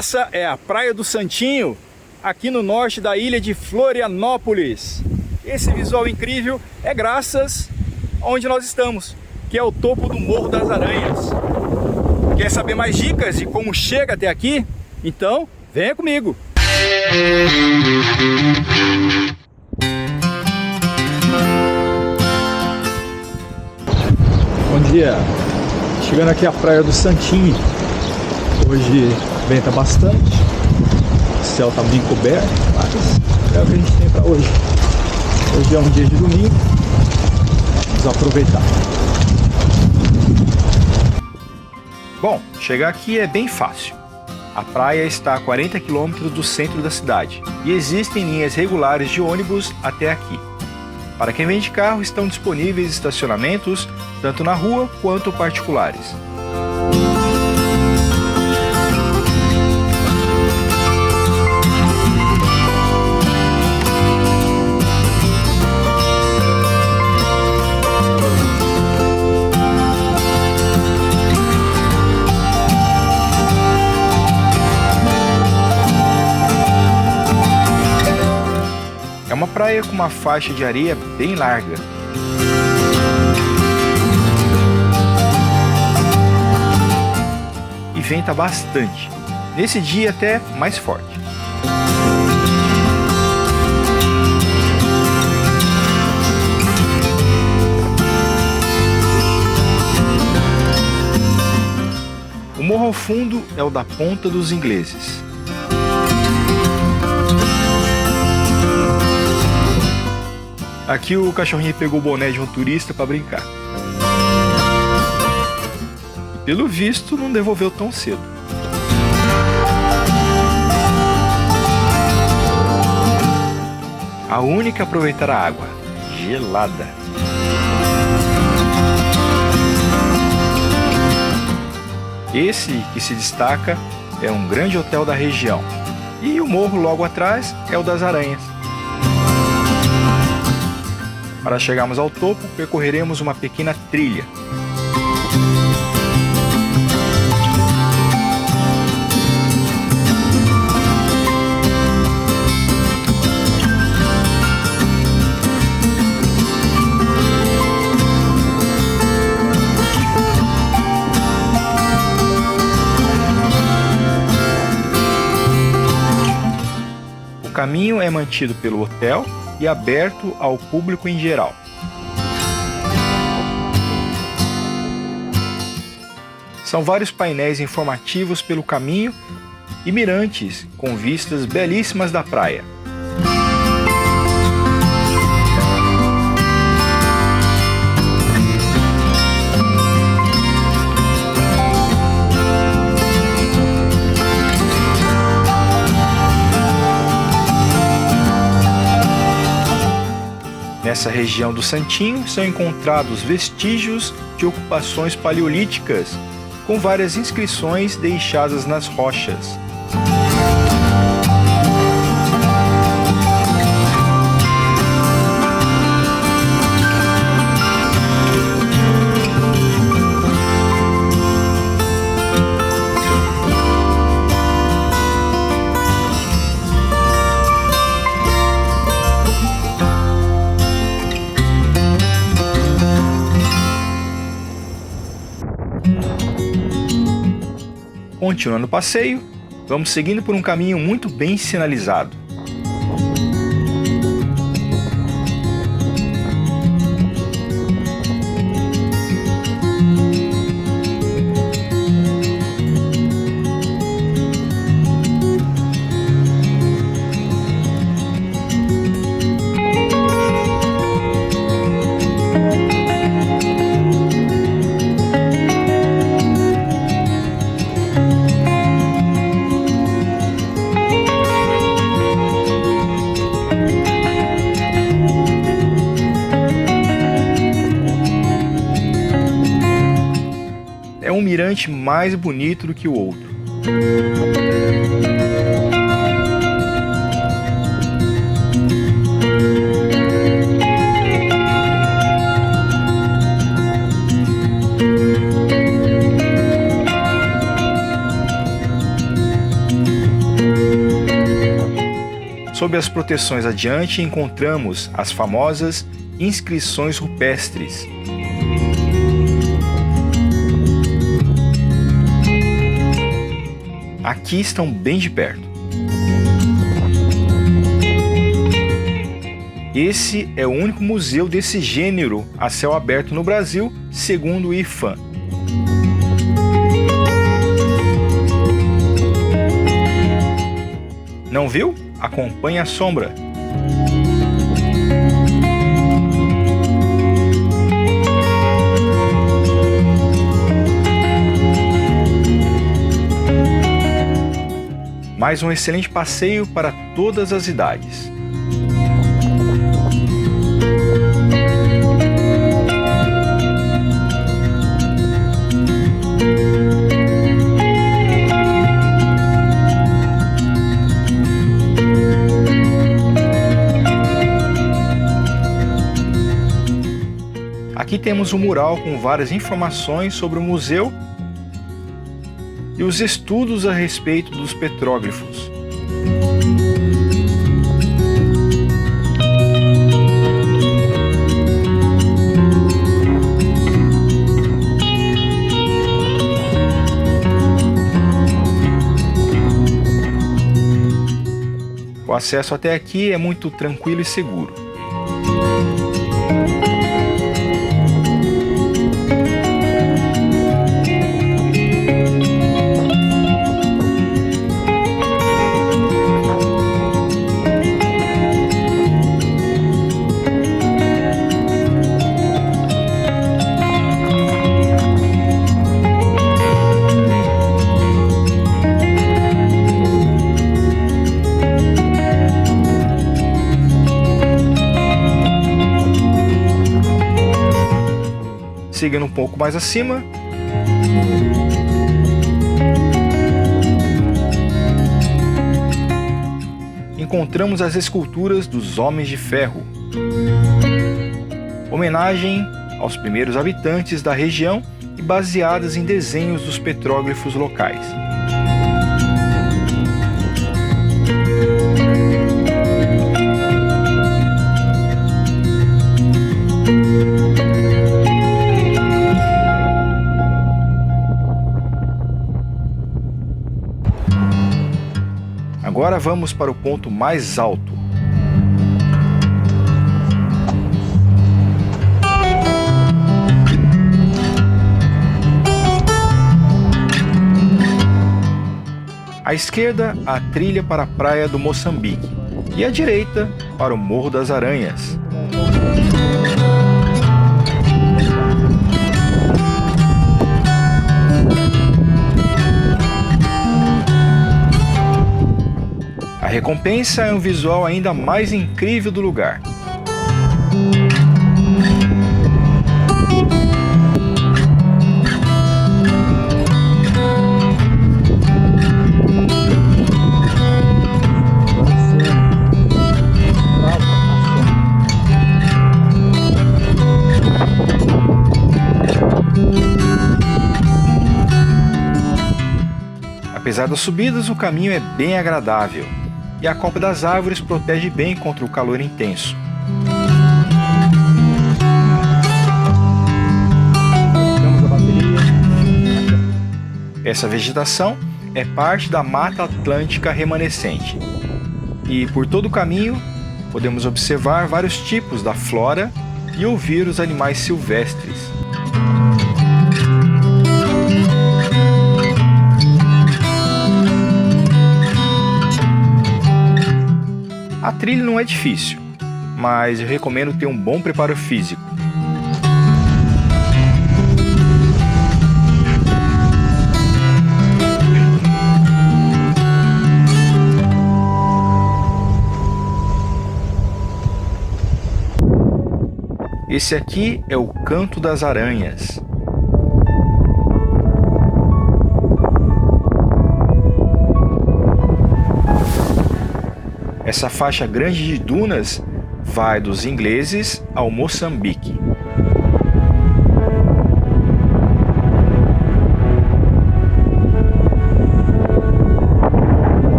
Essa é a Praia do Santinho, aqui no norte da ilha de Florianópolis. Esse visual incrível é graças a onde nós estamos, que é o topo do Morro das Aranhas. Quer saber mais dicas de como chega até aqui? Então, venha comigo! Bom dia! Chegando aqui à Praia do Santinho. Hoje venta bastante, o céu está bem coberto, mas é o que a gente tem para hoje. Hoje é um dia de domingo, vamos aproveitar. Bom, chegar aqui é bem fácil. A praia está a 40 km do centro da cidade e existem linhas regulares de ônibus até aqui. Para quem vem de carro, estão disponíveis estacionamentos tanto na rua quanto particulares. É uma praia com uma faixa de areia bem larga. E venta bastante. Nesse dia até mais forte. O morro ao fundo é o da Ponta dos Ingleses. Aqui o cachorrinho pegou o boné de um turista para brincar. E pelo visto não devolveu tão cedo. A única a aproveitar a água, gelada. Esse que se destaca é um grande hotel da região. E o morro logo atrás é o das Aranhas. Para chegarmos ao topo, percorreremos uma pequena trilha. O caminho é mantido pelo hotel e aberto ao público em geral. São vários painéis informativos pelo caminho e mirantes com vistas belíssimas da praia. Nessa região do Santinho são encontrados vestígios de ocupações paleolíticas, com várias inscrições deixadas nas rochas. Continuando o passeio, vamos seguindo por um caminho muito bem sinalizado. É um mirante mais bonito do que o outro. Sob as proteções adiante encontramos as famosas inscrições rupestres. Aqui estão bem de perto. Esse é o único museu desse gênero a céu aberto no Brasil, segundo o IPHAN. Não viu? Acompanhe a sombra. Mais um excelente passeio para todas as idades. Aqui temos um mural com várias informações sobre o museu e os estudos a respeito dos petróglifos. O acesso até aqui é muito tranquilo e seguro. Seguindo um pouco mais acima, encontramos as esculturas dos Homens de Ferro, homenagem aos primeiros habitantes da região e baseadas em desenhos dos petróglifos locais. Agora vamos para o ponto mais alto. À esquerda, a trilha para a praia do Moçambique e à direita, para o Morro das Aranhas. A recompensa é um visual ainda mais incrível do lugar. Apesar das subidas, o caminho é bem agradável. E a copa das árvores protege bem contra o calor intenso. Essa vegetação é parte da Mata Atlântica remanescente. E por todo o caminho podemos observar vários tipos da flora e ouvir os animais silvestres. A trilha não é difícil, mas eu recomendo ter um bom preparo físico. Esse aqui é o Canto das Aranhas. Essa faixa grande de dunas vai dos ingleses ao Moçambique.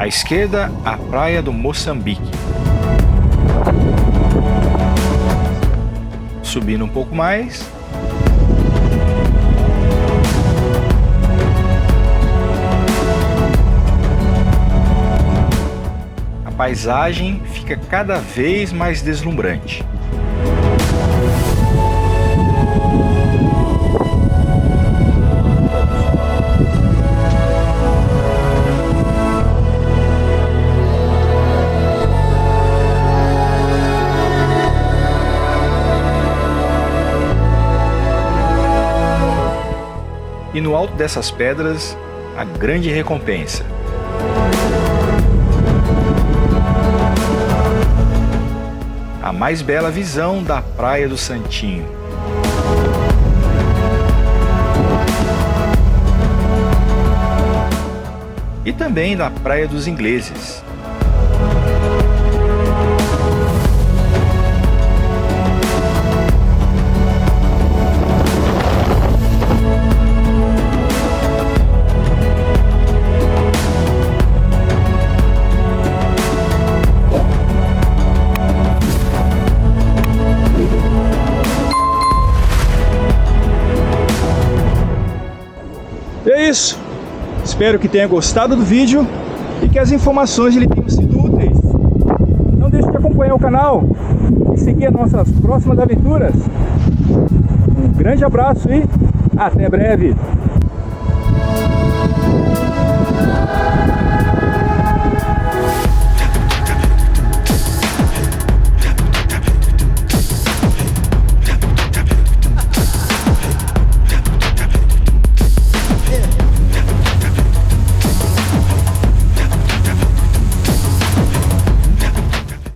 À esquerda, a praia do Moçambique. Subindo um pouco mais, a paisagem fica cada vez mais deslumbrante. E no alto dessas pedras, a grande recompensa. A mais bela visão da Praia do Santinho. E também da Praia dos Ingleses. E é isso. Espero que tenha gostado do vídeo e que as informações lhe tenham sido úteis. Não deixe de acompanhar o canal e seguir as nossas próximas aventuras. Um grande abraço e até breve!